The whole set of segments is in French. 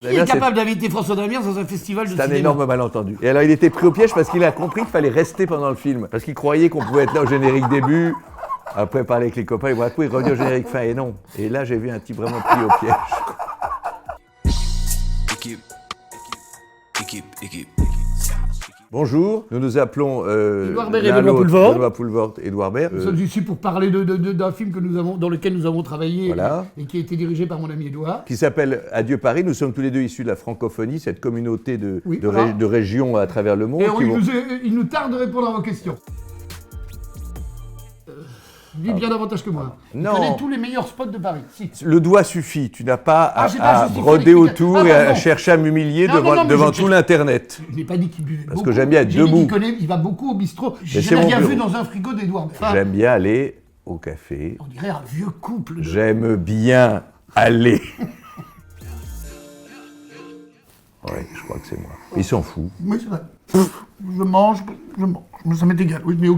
Qui est capable d'inviter François Damiens dans un festival de cinéma? C'est un énorme malentendu. Et alors il était pris au piège parce qu'il a compris qu'il fallait rester pendant le film. Parce qu'il croyait qu'on pouvait être là au générique début, après parler avec les copains, et voilà, revenir au générique fin, et non. Et là j'ai vu un type vraiment pris au piège. Équipe. Bonjour, nous nous appelons Édouard Baird et Benoît Poulvord. Édouard Baird. Nous sommes ici pour parler d'un film dans lequel nous avons travaillé, Voilà. et qui a été dirigé par mon ami Édouard. Qui s'appelle Adieu Paris. Nous sommes tous les deux issus de la francophonie, cette communauté de régions à travers le monde. Et il nous tarde de répondre à vos questions. Dis bien davantage que moi. Non. Tu connais tous les meilleurs spots de Paris. Si. Le doigt suffit, tu n'as pas à justifié broder l'explication. autour et à chercher à m'humilier devant tout l'Internet. Je n'ai pas dit qu'il buvait Parce beaucoup. que j'aime bien être J'ai dit debout. il va beaucoup au bistrot. Je c'est n'ai mon rien bureau. vu dans un frigo d'Édouard Baird. J'aime bien aller au café. On dirait un vieux couple. J'aime bien aller. Ouais, je crois que c'est moi. Il s'en fout. Oui, c'est vrai. Je mange. Ça m'est égal. Oui, mais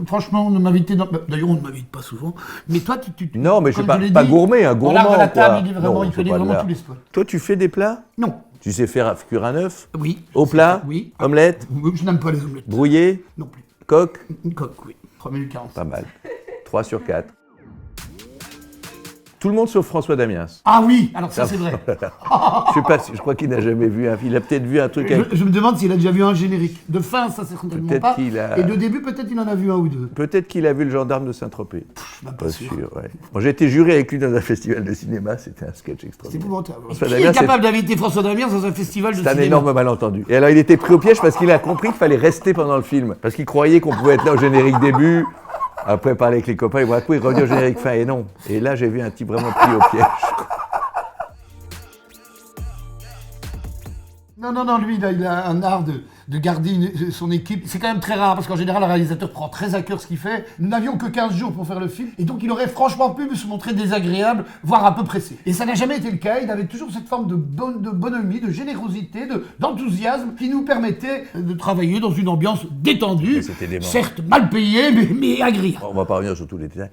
franchement, ne m'invitez dans... D'ailleurs, on ne m'invite pas souvent. Mais toi, tu Non, mais je suis comme pas gourmet, un on gourmand. lave à la quoi. table, il Non, connaît faut pas vraiment là. tous les spots. Toi, tu fais des plats? Non. Tu sais faire cuire un œuf? Oui. Au plat? Oui. Omelette? Oui, je n'aime pas les omelettes. Brouillé? Non plus. Coque? Une coque, oui. 3 minutes 40. Pas mal. 3 sur 4. Tout le monde sauf François Damiens. Ah oui, alors ça c'est vrai. Je sais pas, je crois qu'il n'a jamais vu un film. Il a peut-être vu un truc avec... Je me demande s'il a déjà vu un générique. De fin, ça c'est certainement Peut-être pas. qu'il a- Et de début, peut-être il en a vu un ou deux. Peut-être qu'il a vu Le Gendarme de Saint-Tropez. Même Pas sûr, ouais. Bon, j'ai été juré avec lui dans un festival de cinéma, c'était un sketch C'est extraordinaire. épouvantable. François Qui Damiens, est capable d'inviter François Damiens dans un festival de C'est un cinéma? énorme malentendu. Et alors il était pris au piège parce qu'il a compris qu'il fallait rester pendant le film. Parce qu'il croyait qu'on pouvait être là au générique début, après parler avec les copains, et voilà, revenir au générique fin, et non. Et là j'ai vu un type vraiment pris au piège. Non, lui, il a un art de garder son équipe. C'est quand même très rare, parce qu'en général, le réalisateur prend très à cœur ce qu'il fait. Nous n'avions que 15 jours pour faire le film, et donc il aurait franchement pu se montrer désagréable, voire un peu pressé. Et ça n'a jamais été le cas, il avait toujours cette forme de bonhomie, de générosité, d'enthousiasme, qui nous permettait de travailler dans une ambiance détendue, Mais c'était dément. certes mal payée, mais agréable. On va pas revenir sur tous les détails.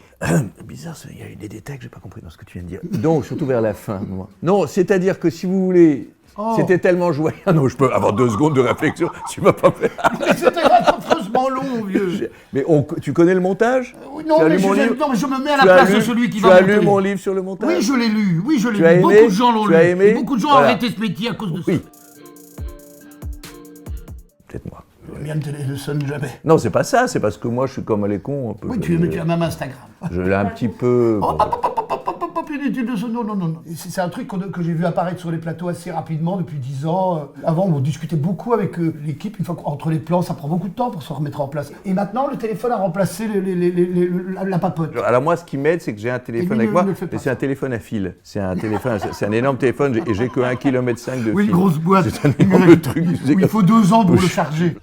Bizarre, il y a eu des détails que j'ai pas compris dans ce que tu viens de dire. Donc, surtout vers la fin, moi. Non, c'est-à-dire que si vous voulez... C'était tellement joyeux. Ah non, je peux avoir 2 secondes de réflexion. Tu vas pas faire. Mais c'était affreusement long, mon vieux. Mais tu connais le montage? Non, Tu as mais lu mon livre? je me mets à la place de celui qui va monter. Tu as lu mon livre sur le montage? Oui, je l'ai lu. Tu as aimé? Beaucoup de gens l'ont Tu lu. as aimé? Et beaucoup de gens ont Voilà. arrêté ce métier à cause de ça. Oui. Peut-être moi. Miam Télé ne sonne jamais. Non, c'est pas ça, c'est parce que moi je suis comme les cons un peu. Oui, tu as même Instagram. Je l'ai un petit peu. Oh, hop, inutile de ça. Non. C'est un truc que j'ai vu apparaître sur les plateaux assez rapidement depuis 10 ans. Avant, on discutait beaucoup avec l'équipe. Une fois qu'entre les plans, ça prend beaucoup de temps pour se remettre en place. Et maintenant, le téléphone a remplacé la papote. Alors moi, ce qui m'aide, c'est que j'ai un téléphone lui, avec moi, ne le fait pas. mais c'est un téléphone à fil. C'est un téléphone, c'est un énorme téléphone et j'ai que 1,5 km de fil. Oui, une grosse boîte. C'est un énorme truc. Où il faut 2 ans pour le charger.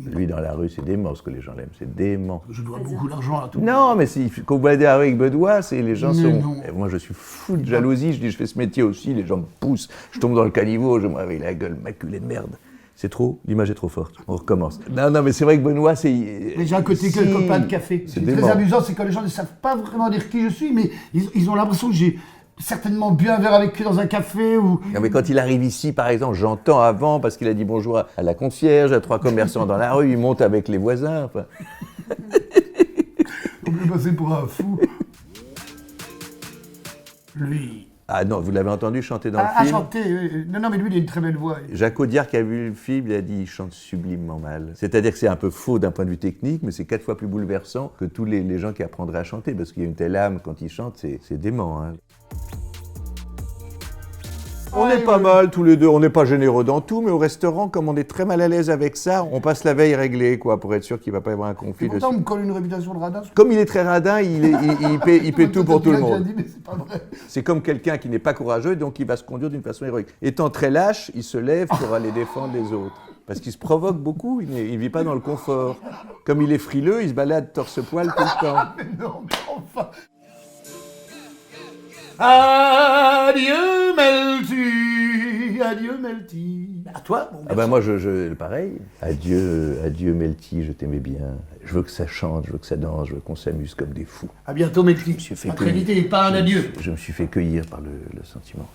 Lui, dans la rue, c'est dément ce que les gens l'aiment, c'est dément. Je dois beaucoup d'argent à tout. Non, mais quand vous baladez dans la rue avec Benoît, les gens Mais sont... non. Et moi, je suis fou de jalousie, je dis, je fais ce métier aussi, les gens me poussent, je tombe dans le caniveau, je me réveille la gueule, maculé de merde. C'est trop, l'image est trop forte, on recommence. Non, mais c'est vrai que Benoît, c'est... Mais j'ai un côté que copain de café. C'est C'est très dément. amusant, c'est que les gens ne savent pas vraiment dire qui je suis, mais ils ont l'impression que j'ai certainement bu un verre avec eux dans un café ou... Non, mais quand il arrive ici, par exemple, j'entends avant, parce qu'il a dit bonjour à la concierge, à 3 commerçants dans la rue, il monte avec les voisins, enfin... On peut passer pour un fou. Lui... Ah non, vous l'avez entendu chanter dans le À film? chanter, non, mais lui, il a une très belle voix. Jacques Audiard, qui a vu le film, il a dit il chante sublimement mal. C'est-à-dire que c'est un peu faux d'un point de vue technique, mais c'est 4 fois plus bouleversant que tous les gens qui apprendraient à chanter, parce qu'il y a une telle âme quand il chante, c'est dément. Hein. On est pas mal tous les deux, on n'est pas généreux dans tout, mais au restaurant, comme on est très mal à l'aise avec ça, on passe la veille réglée, quoi, pour être sûr qu'il ne va pas y avoir un conflit. Et pourtant, on me colle une réputation de radin. Comme il est très radin, il paie tout pour tout le monde. Dit, mais c'est pas vrai. C'est comme quelqu'un qui n'est pas courageux, donc il va se conduire d'une façon héroïque. Étant très lâche, il se lève pour aller défendre les autres. Parce qu'il se provoque beaucoup, il ne vit pas dans le confort. Comme il est frileux, il se balade torse-poil tout le temps. Mais non, mais enfin... Adieu, Meltu, adieu. adieu Melty. À toi, mon Ah ben moi, pareil. Adieu, adieu Melty, je t'aimais bien. Je veux que ça chante, je veux que ça danse, je veux qu'on s'amuse comme des fous. À bientôt Melty. Je me suis fait À très vite et pas un adieu. Je me suis fait cueillir par le sentiment.